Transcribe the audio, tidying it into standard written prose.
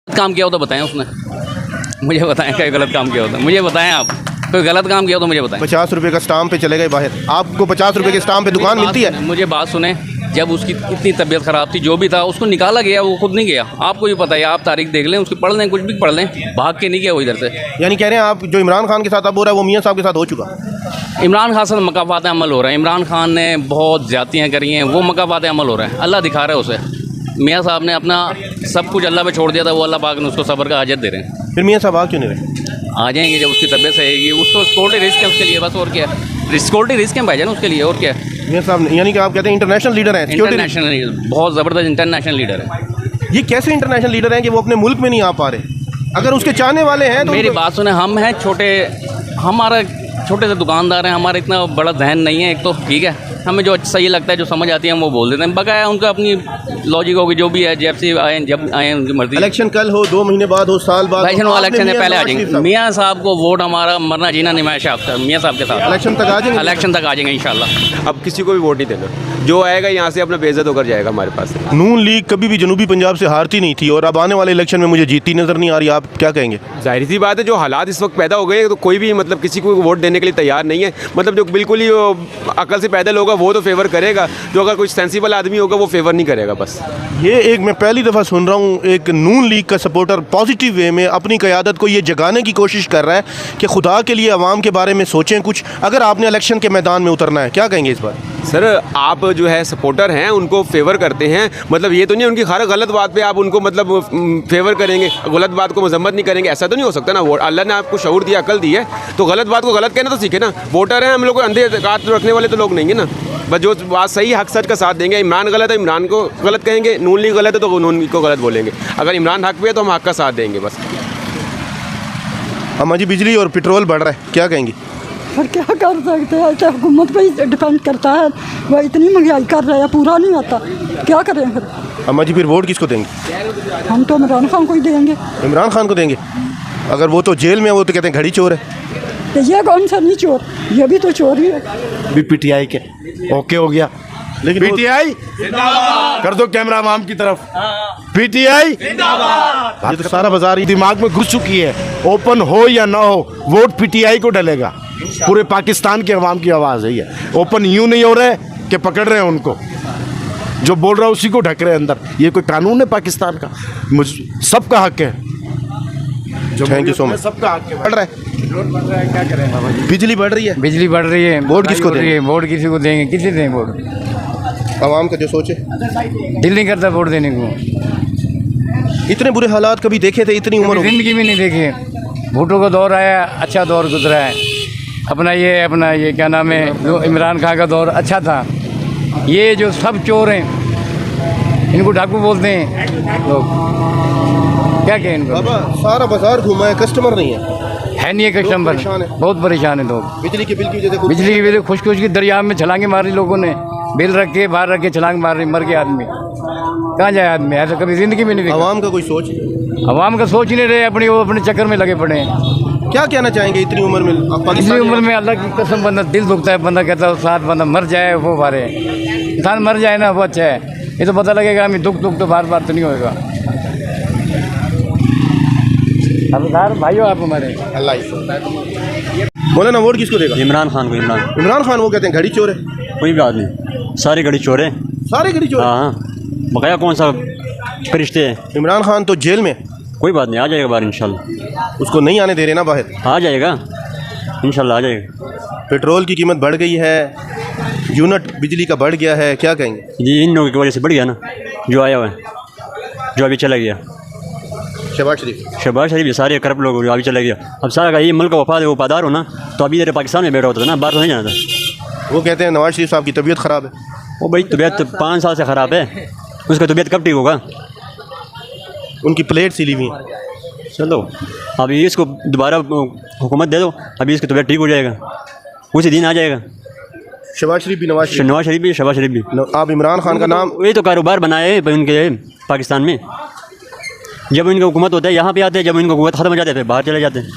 काम किया हो तो बताएं उसने, मुझे बताएं कोई गलत काम किया हो तो मुझे बताएं, आप कोई गलत काम किया हो तो मुझे बताएं। 50 रुपये का स्टाम्प पे चले गए बाहर, आपको 50 रुपये के स्टाम्प पे दुकान मिलती है? मुझे बात सुने, जब उसकी इतनी तबीयत ख़राब थी, जो भी था उसको निकाला गया, वो खुद नहीं गया। आपको भी पता है, आप तारीख देख लें, उसकी पढ़ लें, कुछ भी पढ़ लें, भाग के नहीं गया वो इधर से। यानी कह रहे हैं आप जो इमरान खान के साथ अब हो रहा है वो मियाँ साहब के साथ हो चुका? इमरान खान से मकाफात अमल हो रहा है। इमरान खान ने बहुत ज़्यादतियाँ करी हैं, वो मकाफात अमल हो रहा है, अल्लाह दिखा रहा है उसे। मियाँ साहब ने अपना सब कुछ अल्लाह पे छोड़ दिया था, वो अल्लाह पाक ने उसको सब्र का हाजत दे रहे हैं। फिर मियाँ साहब आ क्यों नहीं रहे? आ जाएंगे जब उसकी तबीयत सही होगी। उसको सिक्योरिटी रिस्क है उसके लिए, बस और क्या है, सिक्योरिटी रिस्क है भाईजान उसके लिए, और क्या है। मियाँ साहब यानी कि आप कहते हैं इंटरनेशनल लीडर हैं? इंटरनेशनल, बहुत ज़बरदस्त इंटरनेशनल लीडर है। ये कैसे इंटरनेशनल लीडर हैं कि वो अपने मुल्क में नहीं आ पा रहे? अगर उसके चाहने वाले हैं तो मेरी बात सुने, हम हैं छोटे, हमारा छोटे से दुकानदार हैं, हमारा इतना बड़ा जहन नहीं है। एक तो ठीक है, हमें जो सही लगता है, जो समझ आती है हम वो बोल देते हैं। बकाया उनका अपनी लॉजिक होगी, जो भी है, जब से आए जब आए उनकी मर्जी। इलेक्शन कल हो, 2 महीने बाद हो, साल बाद इलेक्शन वो इलेक्शन से पहले आ जाएंगे। मियाँ साहब को वोट हमारा मरना जीना निमाइश है मियाँ साहब के साथ। इलेक्शन तक आ जाएंगे? इलेक्शन तक आ जाएंगे इंशाल्लाह। अब किसी को भी वोट नहीं देना, जो आएगा यहाँ से अपना बेइज्जत होकर जाएगा हमारे पास। नून लीग कभी भी जनूबी पंजाब से हारती नहीं थी और अब आने वाले इलेक्शन में मुझे जीती नजर नहीं आ रही, आप क्या कहेंगे? जाहिर सी बात है, जो हालात इस वक्त पैदा हो गए तो कोई भी मतलब किसी को वोट देने के लिए तैयार नहीं है। मतलब जो बिल्कुल ही अकल से पैदल होगा वो तो फेवर करेगा, जो अगर कुछ सेंसिबल आदमी होगा वो फेवर नहीं करेगा। बस ये एक मैं पहली दफ़ा सुन रहा हूँ एक नून लीग का सपोर्टर पॉजिटिव वे में अपनी क़यादत को ये जगाने की कोशिश कर रहा है कि खुदा के लिए अवाम के बारे में सोचें कुछ, अगर आपने इलेक्शन के मैदान में उतरना है। क्या कहेंगे इस बार? सर, आप जो है सपोर्टर हैं उनको फेवर करते हैं, मतलब ये तो नहीं उनकी हर गलत बात पे आप उनको मतलब फेवर करेंगे, गलत बात को मजम्मत नहीं करेंगे, ऐसा तो नहीं हो सकता ना। वो अल्लाह ने आपको शऊर दिया, अकल दी है, तो गलत बात को गलत कहना तो सीखे ना। वोटर हैं हम लोग, अंधे एतकाद रखने वाले तो लोग नहीं है ना। बस जो बात सही हक सच का साथ देंगे। इमरान गलत है, इमरान को गलत कहेंगे, नून लीग गलत है तो नून लीग को गलत बोलेंगे। अगर इमरान हक पे है तो हम हक का साथ देंगे बस। अम्मा जी, बिजली और पेट्रोल बढ़ रहा है, क्या कहेंगी? और क्या कर सकते हैं, तो हुकूमत पे ही डिपेंड करता है। वह इतनी महंगाई कर रहा है, पूरा नहीं आता, क्या करें फिर? अम्मा जी, फिर वोट किसको देंगे? हम तो इमरान खान को ही देंगे। इमरान खान को देंगे? अगर वो तो जेल में है, वो तो कहते हैं घड़ी चोर है। तो ये कौन सा नहीं चोर, ये भी तो चोर ही है। भी पीटीआई के ओके हो गया, लेकिन पीटीआई कर दो कैमरा माम की तरफ। पीटीआई ये तो सारा बाजार ही दिमाग में घुस चुकी है, ओपन हो या ना हो वोट पीटीआई को डलेगा। पूरे पाकिस्तान के अवाम की आवाज़ है ये। ओपन यूं नहीं हो रहा है कि पकड़ रहे हैं उनको, जो बोल रहा है उसी को ढक रहे हैं अंदर। ये कोई कानून है पाकिस्तान का? सबका हक है, थैंक यू सो मच। सबका हक है। बढ़ रहा है, क्या करें बाबा जी? बिजली बढ़ रही है, बिजली बढ़ रही है, वोट किसको देंगे? वोट किसी को देंगे, किसे दें वोट? आवाम का जो सोचे। दिल नहीं करता वोट देने को। इतने बुरे हालात कभी देखे थे इतनी उम्र हो गई? जिंदगी में नहीं देखे। भुट्टो का दौर आया, अच्छा दौर गुजरा है। अपना ये क्या नाम है, जो इमरान खान का दौर अच्छा था। ये जो सब चोर हैं, इनको डाकू बोलते हैं लोग, क्या कहें इनको? बाबा सारा बाजार घूमा है, कस्टमर नहीं है। नहीं है कस्टमर, परेशान है। बहुत परेशान है लोग। बिजली के बिल की वजह से बिजली की वजह खुश की दरिया में छलांगे मारी लोगों ने, बिल रख के बाहर रख के छलांग मार रही, मर गया आदमी। कहाँ जाए आदमी? ऐसा कभी जिंदगी में नहीं देखा। आवाम का कोई सोच? आवाम का सोच ही नहीं रहे, वो अपने चक्कर में लगे पड़े हैं। क्या कहना चाहेंगे इतनी उम्र में? इतनी उम्र में अल्लाह की कसम, बंदा दिल दुखता है, बंदा कहता है साथ बंदा मर जाए वो बारे, इंसान मर जाए ना वो अच्छा है। ये तो पता लगेगा हमें दुख तो बार बार तो नहीं होएगा। अब भाइयों आप हमारे बोले ना, वोट किसको देगा? इमरान खान को। इमरान खान, वो कहते हैं घड़ी चोर है। कोई बात नहीं, सारी घड़ी चोर है। सारे घड़ी चोर है? हाँ, बकाया कौन सा फरिश्ते हैं। इमरान खान तो जेल में, कोई बात नहीं, आ जाएगा बाहर इंशाल्लाह। उसको नहीं आने दे रहे ना बाहर? आ जाएगा इंशाल्लाह, आ जाएगा। पेट्रोल की कीमत बढ़ गई है, यूनिट बिजली का बढ़ गया है, क्या कहेंगे? जी इन लोगों की वजह से बढ़ गया ना, जो आया हुआ है, जो अभी चला गया। शहबाज शरीफ ये सारे करप्ट लोग अभी चला गया। अब सारा का ये मुल्क का वफादार हो ना, तो अभी इधर पाकिस्तान में बैठा होता था ना, बाहर तो नहीं जाना था। वो कहते हैं नवाज शरीफ साहब की तबीयत ख़राब है। वो भाई तबीयत 5 साल से ख़राब है, उसका तबीयत कब ठीक होगा? उनकी प्लेट सिली हुई है। चलो अभी इसको दोबारा हुकूमत दे दो, अभी इसकी तबीयत ठीक हो जाएगा, उसी दिन आ जाएगा। शहबाज शरीफ भी शहबाज शरीफ भी। आप इमरान खान का नाम, वही तो कारोबार बनाए उनके पाकिस्तान में। जब इनका हुकूमत होता है यहाँ पे आते हैं, जब इनका हुकूमत ख़त्म हो जाते हैं फिर बाहर चले जाते हैं।